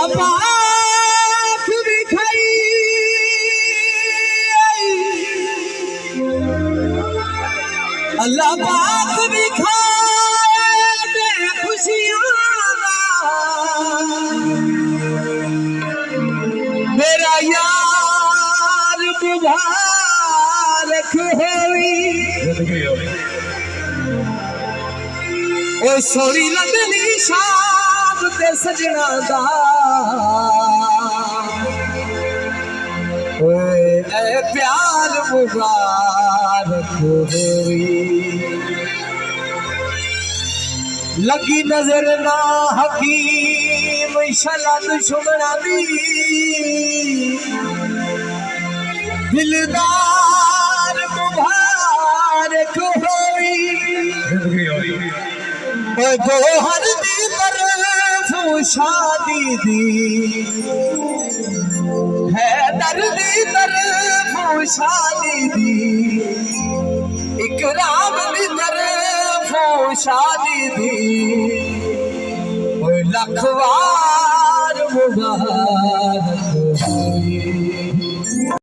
अल्लाह पाक भी खाई अल्लाह पाक भी खाए खुशियां मेरा यार मुबारक होई ओ सोरी लगनी शाम ते सजना दा ओए ए प्यार मुबारक होई लगी नजर ना हकीम शला दुश्मना दी दिलदार मुबारक होई दो हर दी तरफ शादी दी है दर्दी तरफ शादी दी इकराम दी तरफ शादी दी लखवार मुबारक